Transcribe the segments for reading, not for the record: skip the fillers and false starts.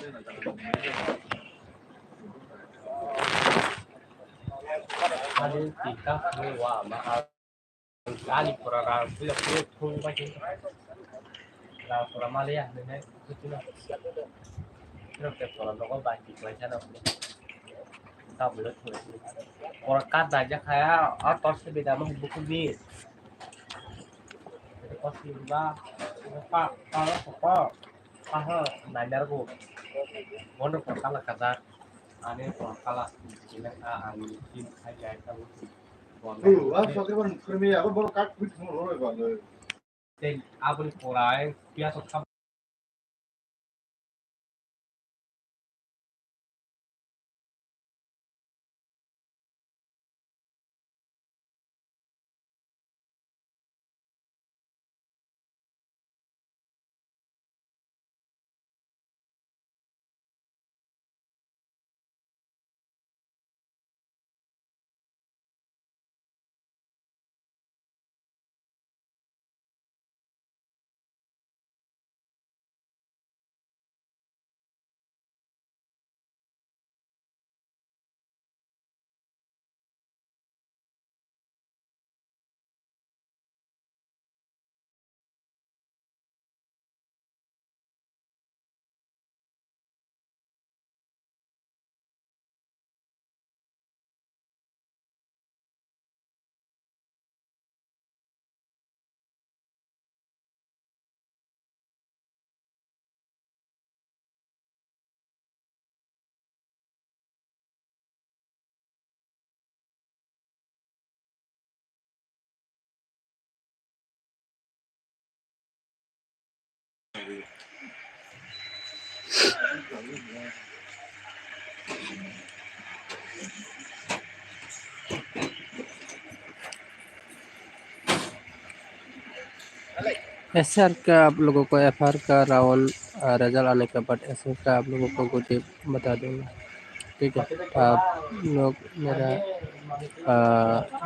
Ada kita semua mahal kali pura bila pun macam pura Malaysia dengan itu lah. Terus ke pura logo banyak macam apa. Tak boleh tu. Orang kata aja kayak atas beda mah buku bis. Jadi pasti juga pak kalau apa pahal nanya aku. Mau kalah kata aneh kalah ini ini aja itu. Soalnya premier aku baru cut with semua orang itu. Dan abang kurai biasa kamu SR का आप लोगों को FR का round result आने के बाद SR का आप लोगों को कुछ बता दूंगा। ठीक है, आप लोग मेरा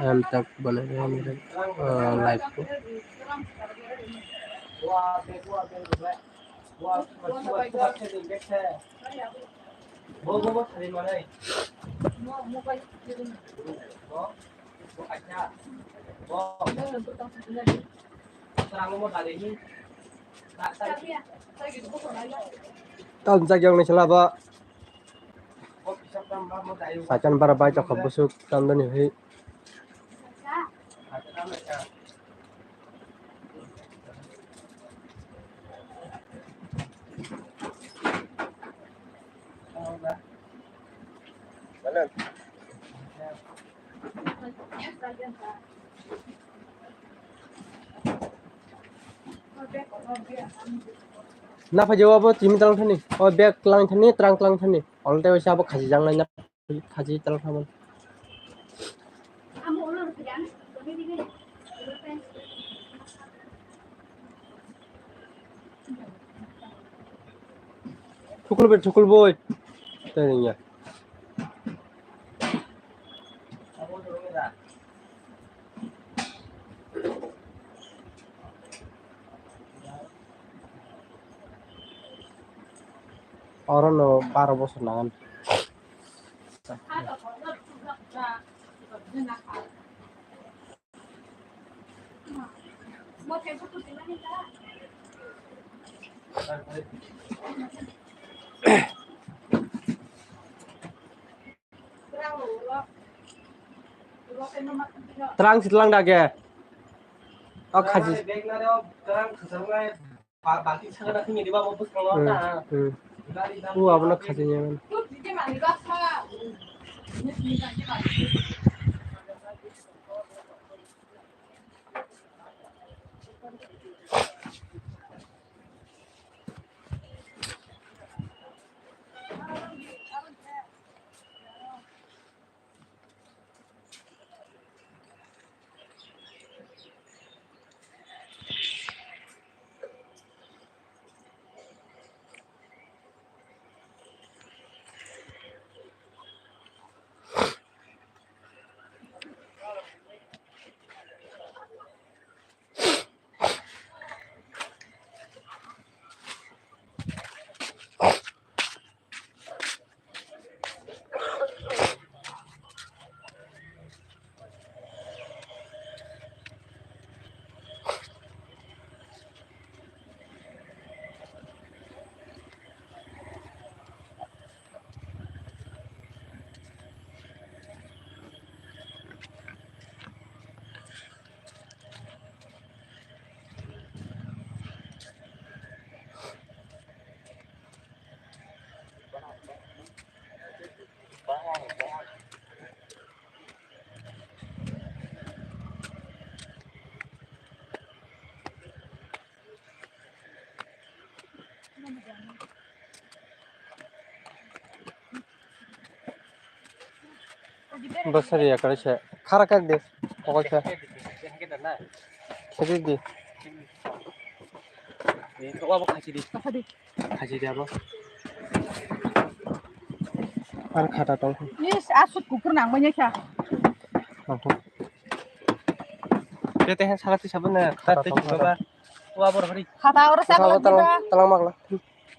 एंड तक बने रहे मेरे लाइव को। Tahun yang selama sacan para baca kabusuk tahun ini. Napa jawab Jimmy talang thani oh bag talang thani terang thani olte wisa apa khaji jang nanya khaji talang thaman thukul boy tanya orang no 12 বছর লাগান terang sitlang dage oh khaji আপনার খাতে যাবেন बसरी याकडे छे खारा काय दे okay खेदी दे itu apa kasih dia apa आरो खाटा दं Yes, asut kukur nang banyak ya. dia teh salah sih sebenarnya tadi coba wah baru hari Kata orang saya kalau kita, talang magla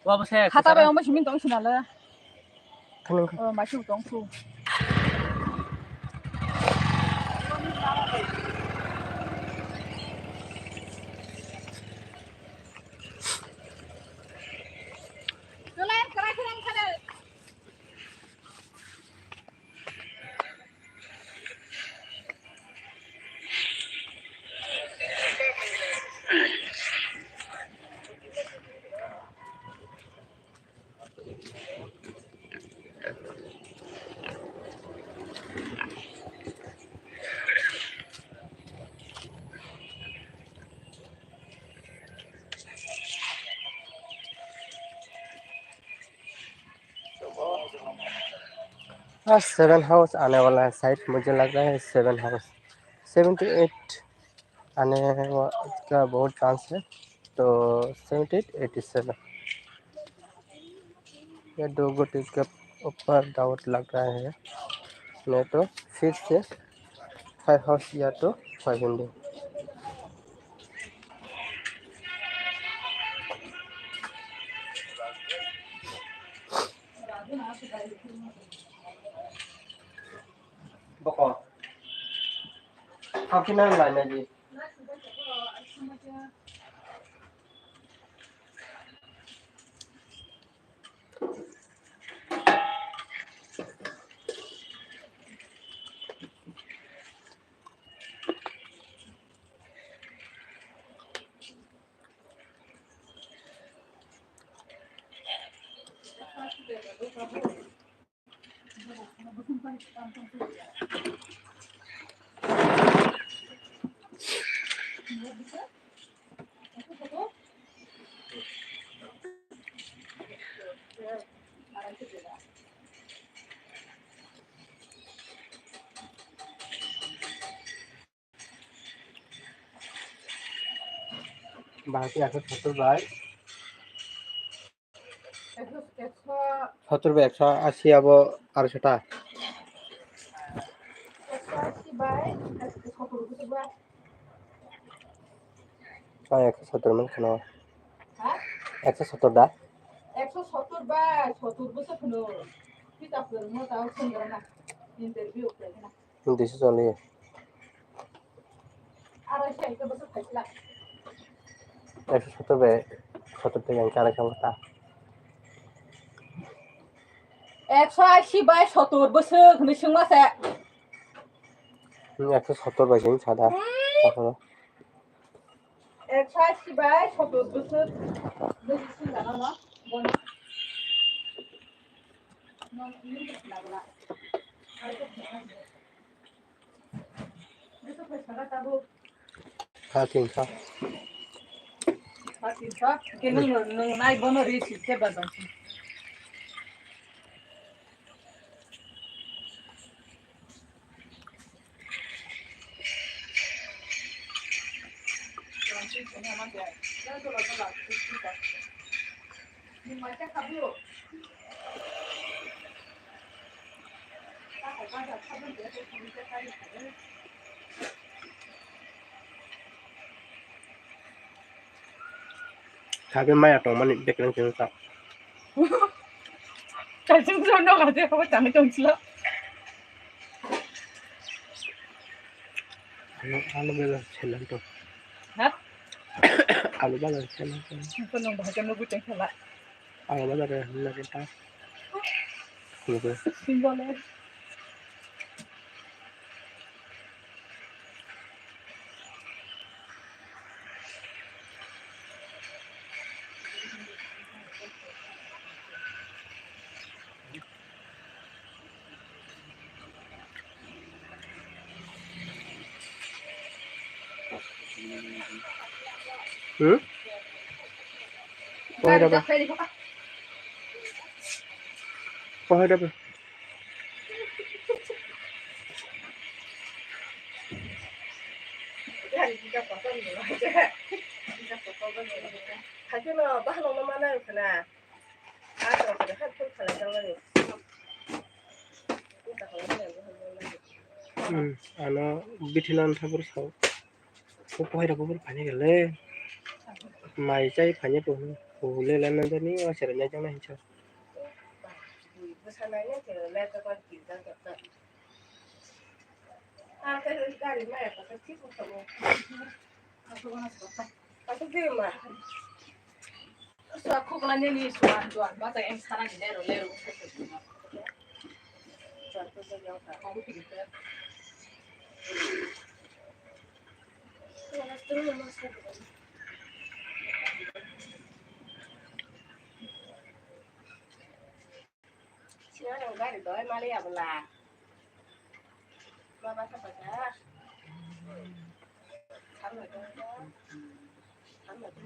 wah apa saya kata orang masih minta sih nala. talang Masih utang su. Selain keracunan kada. हाँ 7 house आने वाला है side मुझे लग रहा है 7 house 7 to 8 आने का बहुत चांस है तो 78 87 ये दो गोटी के ऊपर डाउट लग रहा है नहीं तो फिर से 5 हाउस या तो 5 इंडिया बको आप कितना लाना जी बाकी ऐसा 70 बाय 180 अब 800 हाँ 170 में खाना 170 दा 170 ba 70 besa kuno. Kita perlu mau tahu sendiri interview kayaknya. This is only Arah saya itu besa kecil. 170 by 70 থেকে আরেক সংখ্যা 180 ba 70 besa kuno semua saya. 170 bye जों सादा তারপর 180 ba 70 besa besa sih lah Bon. Non ini lah. Besa kecil tahu. खा 300 Patisa, que não nai bono risi ke badansi. खाके माया तो मन बेकरन के साथ Cacing sono kate apa jangan tongsil. आलू बेला छेलन तो Hah? आलू बेला छेलन तो Penuh bahasa nunggu tengkala. आलू बेला रे लगे ता ये Simbole. Pohon apa? Pohon apa? Kita potong dulu aja. Kita potong dulu. Tapi lo bahan lo mana kena? Atau kena kan pun kena jangan ni. Kita kalau ni. ano biथिlan ঠাকুর চাও পঢ়াই থাকোঁ পানী গেলে মাই যাই পানী পঢ়ো পঢ়লে জানি আছে নাজানো হিংসা Pesanannya ke letter kan kita tetap. Kalau dari mana pakai tipu kamu? Aku terima. So aku kalau ni suan bahasa yang sana di lero. Contoh saja apa? Aku pikir. Kalau terus masuk. Siapa yang gari doa Maria bela? Mama siapa dah? Kamu tu. Kamu tu.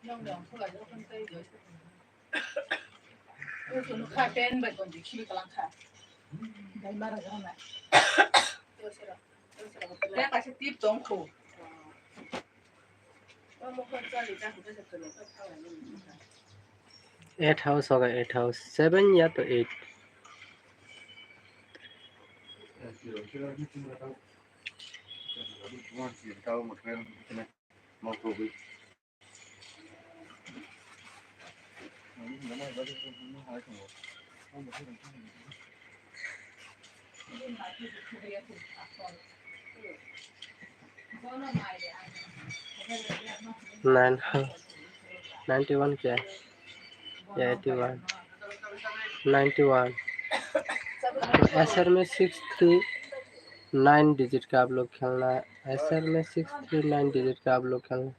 弄出来就很对的。我说看电白东西，去个啷看？在买了上来。就是了。那个是地中口。我们看这里在湖北是可能会看完的。 8 house होगा 8 house 7 या तो 8 91 क्या है 81 91 SR में 639 digit का आप लोग खेलना है एसआर में 639 डिजिट का आप लोग खेलना